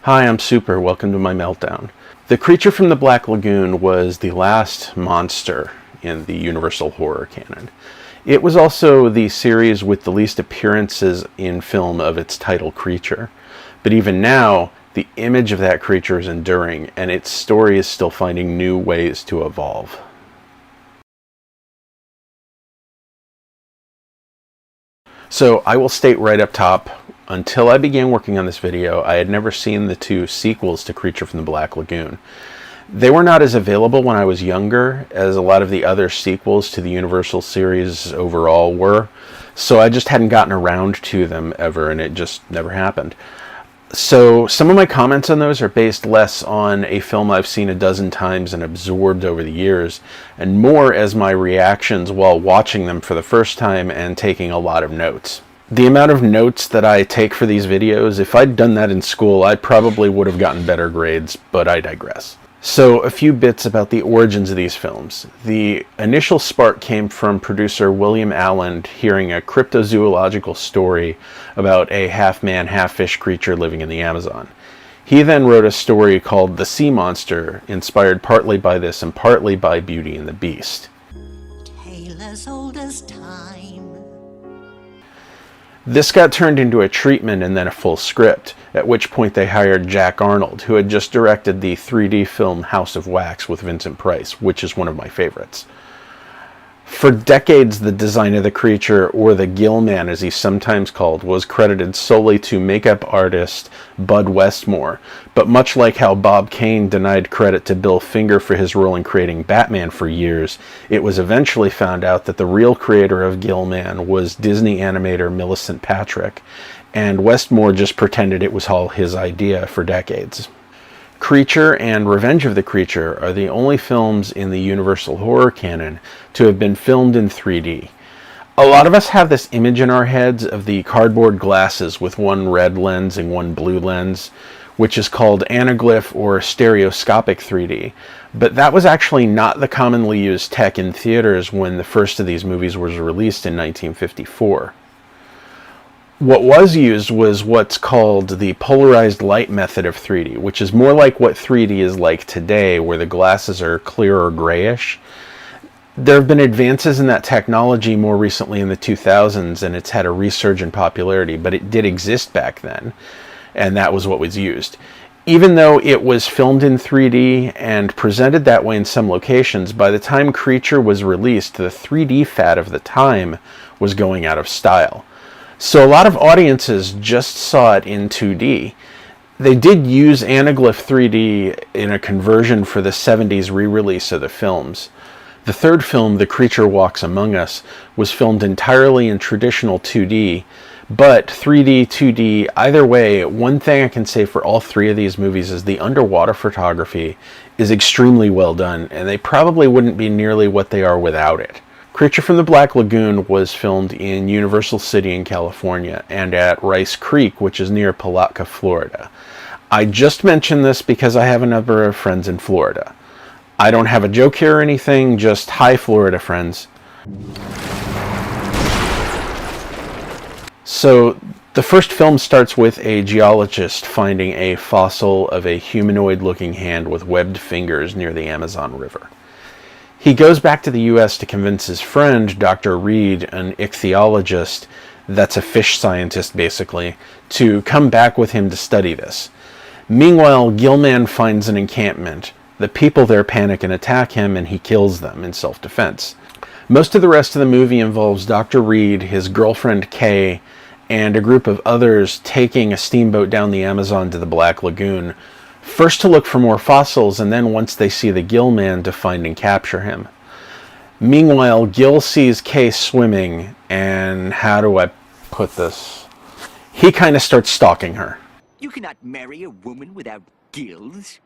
Hi, I'm Sooper. Welcome to my Meltdown. The creature from the Black Lagoon was the last monster in the Universal horror canon. It was also the series with the least appearances in film of its title creature. But even now, the image of that creature is enduring, and its story is still finding new ways to evolve. So I will state right up top, until I began working on this video, I had never seen the two sequels to Creature from the Black Lagoon. They were not as available when I was younger as a lot of the other sequels to the Universal series overall were, so I just hadn't gotten around to them ever, and it just never happened. So some of my comments on those are based less on a film I've seen a dozen times and absorbed over the years, and more as my reactions while watching them for the first time and taking a lot of notes. The amount of notes that I take for these videos, if I'd done that in school, I probably would have gotten better grades, but I digress. So a few bits about the origins of these films. The initial spark came from producer William Allen hearing a cryptozoological story about a half-man, half-fish creature living in the Amazon. He then wrote a story called The Sea Monster, inspired partly by this and partly by Beauty and the Beast. Tale as old as time. This got turned into a treatment and then a full script, at which point they hired Jack Arnold, who had just directed the 3D film House of Wax with Vincent Price, which is one of my favorites. For decades, the design of the creature, or the Gill Man as he's sometimes called, was credited solely to makeup artist Bud Westmore, but much like how Bob Kane denied credit to Bill Finger for his role in creating Batman for years, it was eventually found out that the real creator of Gill Man was Disney animator Millicent Patrick, and Westmore just pretended it was all his idea for decades. Creature and Revenge of the Creature are the only films in the Universal horror canon to have been filmed in 3D. A lot of us have this image in our heads of the cardboard glasses with one red lens and one blue lens, which is called anaglyph or stereoscopic 3D, but that was actually not the commonly used tech in theaters when the first of these movies was released in 1954. What was used was what's called the polarized light method of 3D, which is more like what 3D is like today, where the glasses are clear or grayish. There have been advances in that technology more recently in the 2000s, and it's had a resurgence in popularity, but it did exist back then, and that was what was used. Even though it was filmed in 3D and presented that way in some locations, by the time Creature was released, the 3D fad of the time was going out of style. So a lot of audiences just saw it in 2D. They did use anaglyph 3D in a conversion for the 70s re-release of the films. The third film, The Creature Walks Among Us, was filmed entirely in traditional 2D, but 3D, 2D, either way, one thing I can say for all three of these movies is the underwater photography is extremely well done, and they probably wouldn't be nearly what they are without it. Creature from the Black Lagoon was filmed in Universal City in California and at Rice Creek, which is near Palatka, Florida. I just mentioned this because I have a number of friends in Florida. I don't have a joke here or anything, just hi Florida friends. So the first film starts with a geologist finding a fossil of a humanoid-looking hand with webbed fingers near the Amazon River. He goes back to the U.S. to convince his friend, Dr. Reed, an ichthyologist, that's a fish scientist basically, to come back with him to study this. Meanwhile, Gillman finds an encampment. The people there panic and attack him, and he kills them in self-defense. Most of the rest of the movie involves Dr. Reed, his girlfriend Kay, and a group of others taking a steamboat down the Amazon to the Black Lagoon, first to look for more fossils, and then once they see the Gill Man, to find and capture him. Meanwhile, Gill sees Kay swimming, and how do I put this? He kind of starts stalking her. You cannot marry a woman without gills.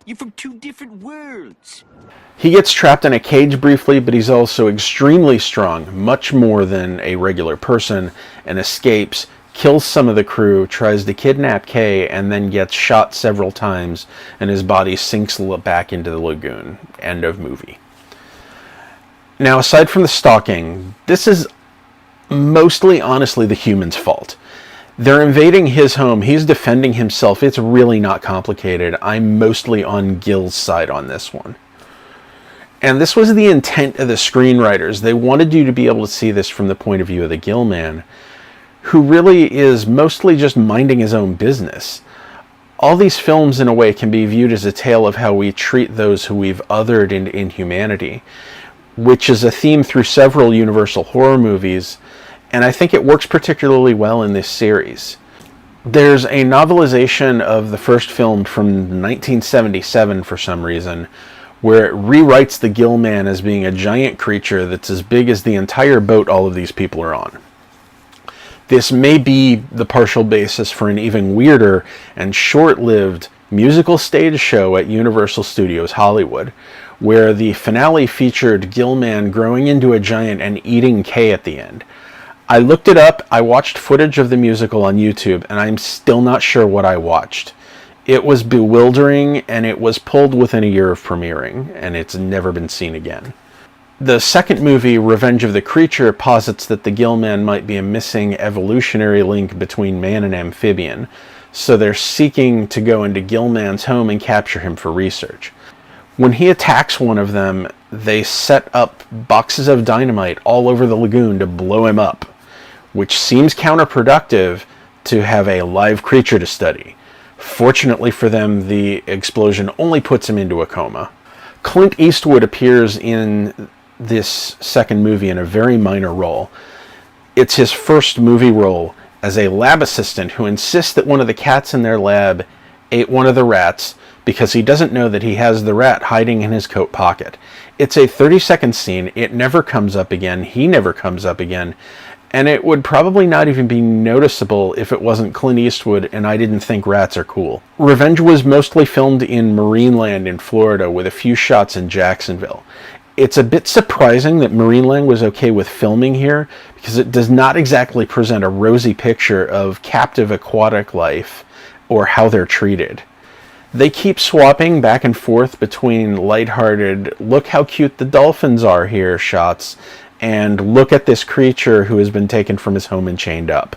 You're from two different worlds. He gets trapped in a cage briefly, but he's also extremely strong, much more than a regular person, and escapes, kills some of the crew, tries to kidnap Kay, and then gets shot several times, and his body sinks back into the lagoon. End of movie. Now, aside from the stalking, this is mostly, honestly, the human's fault. They're invading his home. He's defending himself. It's really not complicated. I'm mostly on Gil's side on this one. And this was the intent of the screenwriters. They wanted you to be able to see this from the point of view of the Gill man, who really is mostly just minding his own business. All these films, in a way, can be viewed as a tale of how we treat those who we've othered into inhumanity, which is a theme through several Universal horror movies, and I think it works particularly well in this series. There's a novelization of the first film from 1977 for some reason, where it rewrites the Gill man as being a giant creature that's as big as the entire boat all of these people are on. This may be the partial basis for an even weirder and short-lived musical stage show at Universal Studios Hollywood, where the finale featured Gillman growing into a giant and eating Kay at the end. I looked it up, I watched footage of the musical on YouTube, and I'm still not sure what I watched. It was bewildering, and it was pulled within a year of premiering, and it's never been seen again. The second movie, Revenge of the Creature, posits that the Gillman might be a missing evolutionary link between man and amphibian, so they're seeking to go into Gillman's home and capture him for research. When he attacks one of them, they set up boxes of dynamite all over the lagoon to blow him up, which seems counterproductive to have a live creature to study. Fortunately for them, the explosion only puts him into a coma. Clint Eastwood appears in this second movie in a very minor role. It's his first movie role as a lab assistant who insists that one of the cats in their lab ate one of the rats because he doesn't know that he has the rat hiding in his coat pocket. It's a 30-second scene. It never comes up again. He never comes up again. And it would probably not even be noticeable if it wasn't Clint Eastwood and I didn't think rats are cool. Revenge was mostly filmed in Marineland in Florida with a few shots in Jacksonville. It's a bit surprising that Marineland was okay with filming here because it does not exactly present a rosy picture of captive aquatic life or how they're treated. They keep swapping back and forth between lighthearted, look how cute the dolphins are here shots, and look at this creature who has been taken from his home and chained up.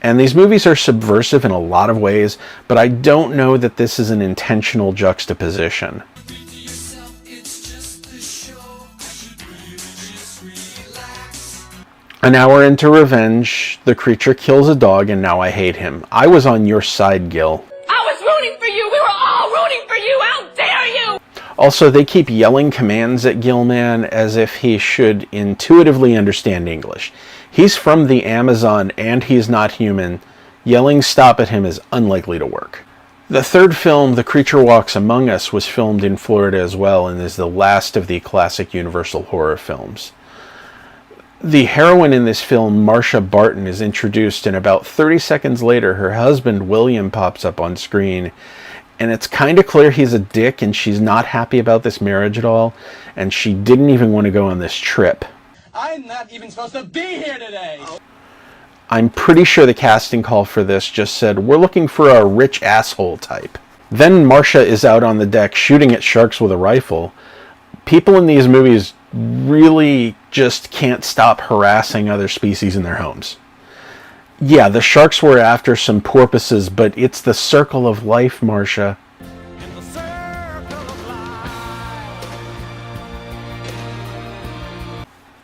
And these movies are subversive in a lot of ways, but I don't know that this is an intentional juxtaposition. An hour into Revenge, the creature kills a dog and now I hate him. I was on your side, Gil. I was rooting for you! We were all rooting for you! How dare you! Also, they keep yelling commands at Gillman as if he should intuitively understand English. He's from the Amazon and he's not human. Yelling stop at him is unlikely to work. The third film, The Creature Walks Among Us, was filmed in Florida as well and is the last of the classic Universal horror films. The heroine in this film, Marsha Barton, is introduced, and about 30 seconds later, her husband, William, pops up on screen. And it's kind of clear he's a dick, and she's not happy about this marriage at all, and she didn't even want to go on this trip. I'm not even supposed to be here today! I'm pretty sure the casting call for this just said, we're looking for a rich asshole type. Then Marsha is out on the deck shooting at sharks with a rifle. People in these movies really just can't stop harassing other species in their homes. Yeah, the sharks were after some porpoises, but it's the circle of life, Marsha.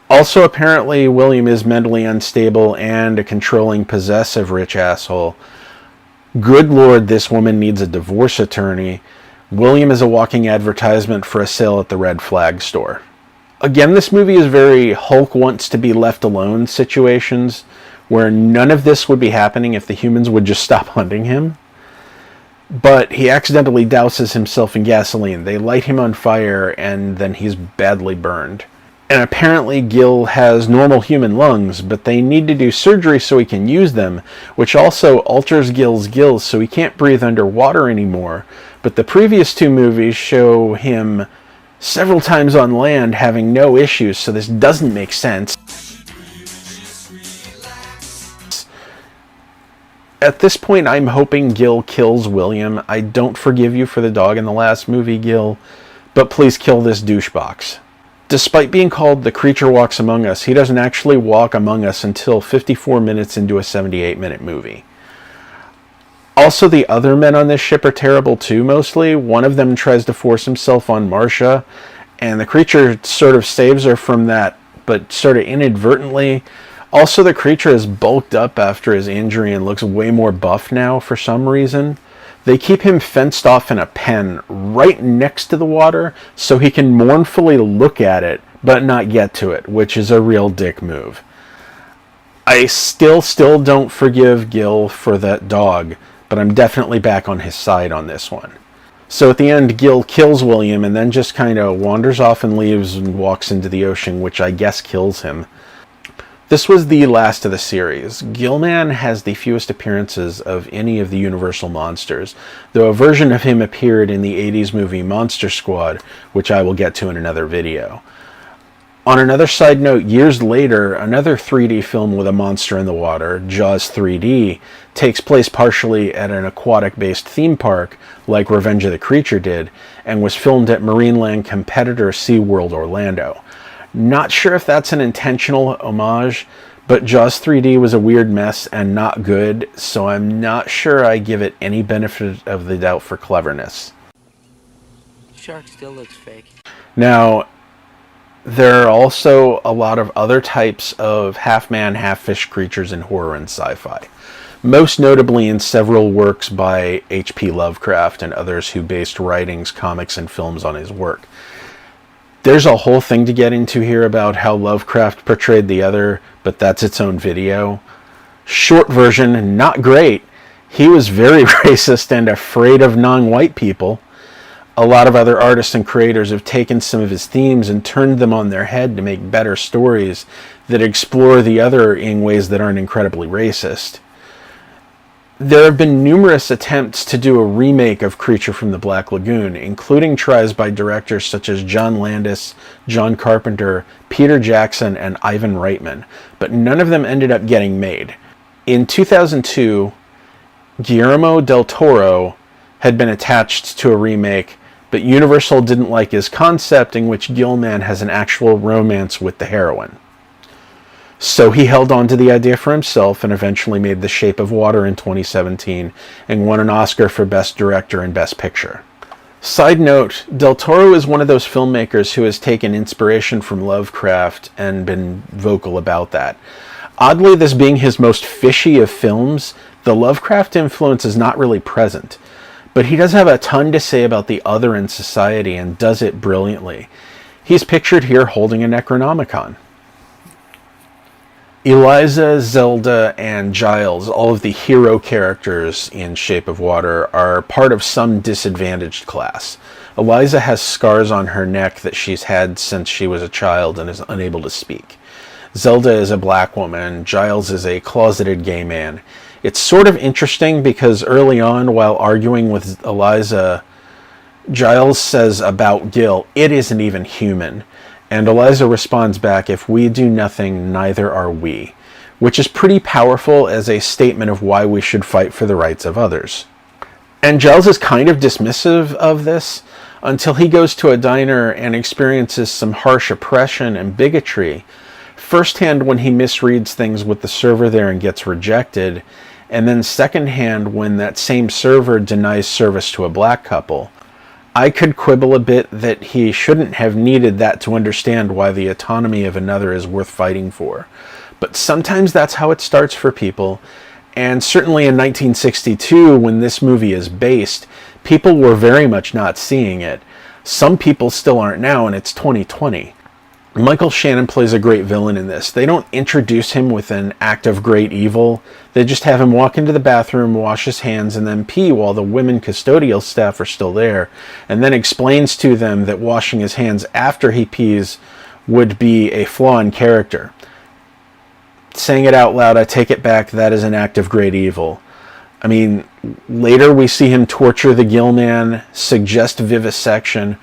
Also, apparently, William is mentally unstable and a controlling, possessive rich asshole. Good Lord, this woman needs a divorce attorney. William is a walking advertisement for a sale at the Red Flag store. Again, this movie is very Hulk wants to be left alone situations, where none of this would be happening if the humans would just stop hunting him. But he accidentally douses himself in gasoline. They light him on fire, and then he's badly burned. And apparently Gil has normal human lungs, but they need to do surgery so he can use them, which also alters Gil's gills so he can't breathe underwater anymore. But the previous two movies show him several times on land having no issues, so this doesn't make sense. At this point, I'm hoping Gil kills William. I don't forgive you for the dog in the last movie, Gil, but please kill this douchebox. Despite being called The Creature Walks Among Us, he doesn't actually walk among us until 54 minutes into a 78-minute movie. Also, the other men on this ship are terrible too, mostly. One of them tries to force himself on Marcia, and the creature sort of saves her from that, but sort of inadvertently. Also, the creature is bulked up after his injury and looks way more buff now for some reason. They keep him fenced off in a pen right next to the water so he can mournfully look at it but not get to it, which is a real dick move. I still don't forgive Gil for that dog, but I'm definitely back on his side on this one. So at the end, Gil kills William and then just kind of wanders off and leaves and walks into the ocean, which I guess kills him. This was the last of the series. Gilman has the fewest appearances of any of the Universal monsters, though a version of him appeared in the 80s movie Monster Squad, which I will get to in another video. On another side note, years later, another 3D film with a monster in the water, Jaws 3D, takes place partially at an aquatic-based theme park, like Revenge of the Creature did, and was filmed at Marineland competitor SeaWorld Orlando. Not sure if that's an intentional homage, but Jaws 3D was a weird mess and not good, so I'm not sure I give it any benefit of the doubt for cleverness. Shark still looks fake. Now, there are also a lot of other types of half-man, half-fish creatures in horror and sci-fi, most notably in several works by H.P. Lovecraft and others who based writings, comics, and films on his work. There's a whole thing to get into here about how Lovecraft portrayed the other, but that's its own video. Short version, not great. He was very racist and afraid of non-white people. A lot of other artists and creators have taken some of his themes and turned them on their head to make better stories that explore the other in ways that aren't incredibly racist. There have been numerous attempts to do a remake of Creature from the Black Lagoon, including tries by directors such as John Landis, John Carpenter, Peter Jackson, and Ivan Reitman, but none of them ended up getting made. In 2002, Guillermo del Toro had been attached to a remake, but Universal didn't like his concept in which Gilman has an actual romance with the heroine. So he held on to the idea for himself and eventually made The Shape of Water in 2017 and won an Oscar for Best Director and Best Picture. Side note, Del Toro is one of those filmmakers who has taken inspiration from Lovecraft and been vocal about that. Oddly, this being his most fishy of films, the Lovecraft influence is not really present. But he does have a ton to say about the other in society and does it brilliantly. He's pictured here holding a Necronomicon. Eliza, Zelda, and Giles, all of the hero characters in Shape of Water, are part of some disadvantaged class. Eliza has scars on her neck that she's had since she was a child and is unable to speak. Zelda is a black woman. Giles is a closeted gay man. It's sort of interesting because early on, while arguing with Eliza, Giles says about Gil, "It isn't even human." And Eliza responds back, "If we do nothing, neither are we," which is pretty powerful as a statement of why we should fight for the rights of others. And Giles is kind of dismissive of this until he goes to a diner and experiences some harsh oppression and bigotry, firsthand when he misreads things with the server there and gets rejected, and then secondhand when that same server denies service to a black couple. I could quibble a bit that he shouldn't have needed that to understand why the autonomy of another is worth fighting for. But sometimes that's how it starts for people, and certainly in 1962, when this movie is based, people were very much not seeing it. Some people still aren't now, and it's 2020. Michael Shannon plays a great villain in this. They don't introduce him with an act of great evil. They just have him walk into the bathroom, wash his hands, and then pee while the women custodial staff are still there, and then explains to them that washing his hands after he pees would be a flaw in character. Saying it out loud, I take it back, that is an act of great evil. I mean, later we see him torture the Gill Man, suggest vivisection,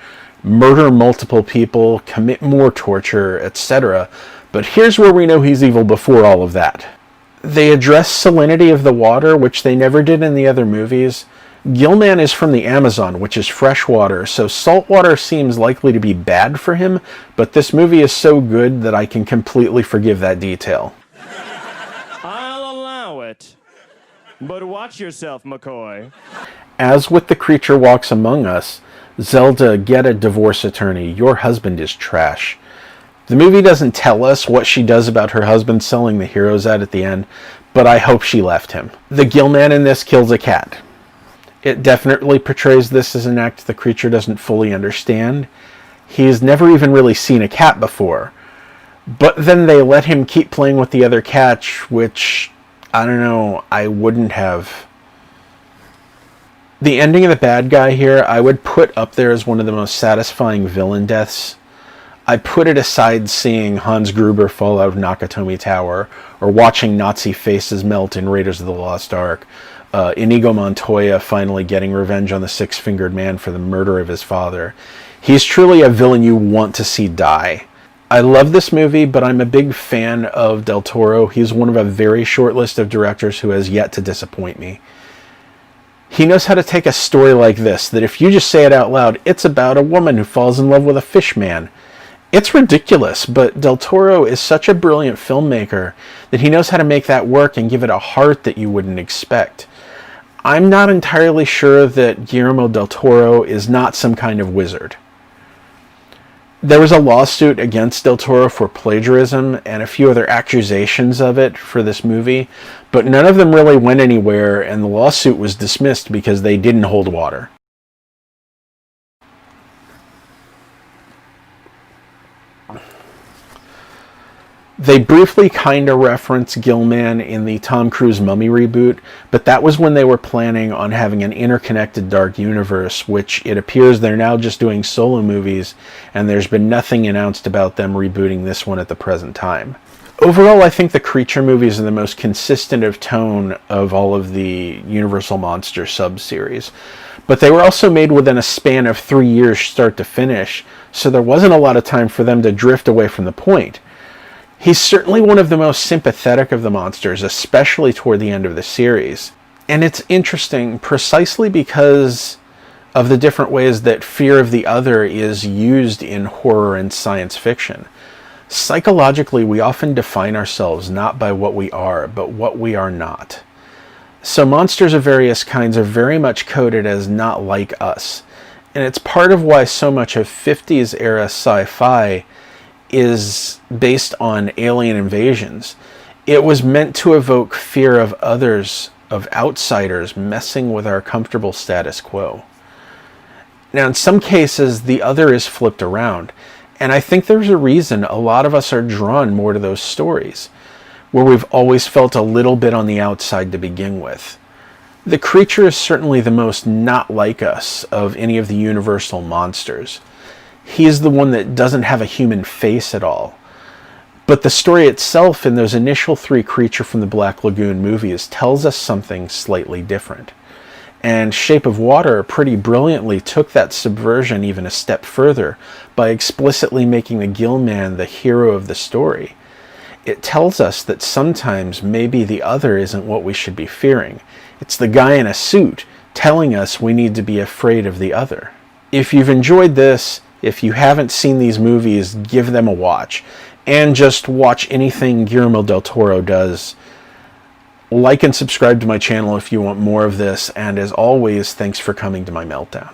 murder multiple people, commit more torture, etc. But here's where we know he's evil before all of that. They address salinity of the water, which they never did in the other movies. Gilman is from the Amazon, which is fresh water, so salt water seems likely to be bad for him, but this movie is so good that I can completely forgive that detail. I'll allow it. But watch yourself, McCoy. As with The Creature Walks Among Us, Zelda, get a divorce attorney. Your husband is trash. The movie doesn't tell us what she does about her husband selling the heroes at the end, but I hope she left him. The gill man in this kills a cat. It definitely portrays this as an act the creature doesn't fully understand. He's never even really seen a cat before. But then they let him keep playing with the other cat, which, I don't know, I wouldn't have. The ending of the bad guy here, I would put up there as one of the most satisfying villain deaths. I put it aside seeing Hans Gruber fall out of Nakatomi Tower, or watching Nazi faces melt in Raiders of the Lost Ark, Inigo Montoya finally getting revenge on the Six-Fingered Man for the murder of his father. He's truly a villain you want to see die. I love this movie, but I'm a big fan of Del Toro. He's one of a very short list of directors who has yet to disappoint me. He knows how to take a story like this, that if you just say it out loud, it's about a woman who falls in love with a fish man. It's ridiculous, but Del Toro is such a brilliant filmmaker that he knows how to make that work and give it a heart that you wouldn't expect. I'm not entirely sure that Guillermo del Toro is not some kind of wizard. There was a lawsuit against Del Toro for plagiarism and a few other accusations of it for this movie, but none of them really went anywhere, and the lawsuit was dismissed because they didn't hold water. They briefly kind of reference Gilman in the Tom Cruise Mummy reboot, but that was when they were planning on having an interconnected dark universe, which it appears they're now just doing solo movies, and there's been nothing announced about them rebooting this one at the present time. Overall, I think the Creature movies are the most consistent of tone of all of the Universal Monster sub-series, but they were also made within a span of 3 years start to finish, so there wasn't a lot of time for them to drift away from the point. He's certainly one of the most sympathetic of the monsters, especially toward the end of the series. And it's interesting precisely because of the different ways that fear of the other is used in horror and science fiction. Psychologically, we often define ourselves not by what we are, but what we are not. So monsters of various kinds are very much coded as not like us. And it's part of why so much of 50s era sci-fi is based on alien invasions. It was meant to evoke fear of others, of outsiders messing with our comfortable status quo. Now, in some cases, the other is flipped around, and I think there's a reason a lot of us are drawn more to those stories, where we've always felt a little bit on the outside to begin with. The Creature is certainly the most not like us of any of the Universal monsters. He's the one that doesn't have a human face at all. But the story itself in those initial 3 Creature from the Black Lagoon movies tells us something slightly different. And Shape of Water pretty brilliantly took that subversion even a step further by explicitly making the Gill Man the hero of the story. It tells us that sometimes maybe the other isn't what we should be fearing. It's the guy in a suit telling us we need to be afraid of the other. If you've enjoyed this, if you haven't seen these movies, give them a watch. And just watch anything Guillermo del Toro does. Like and subscribe to my channel if you want more of this. And as always, thanks for coming to my Meltdown.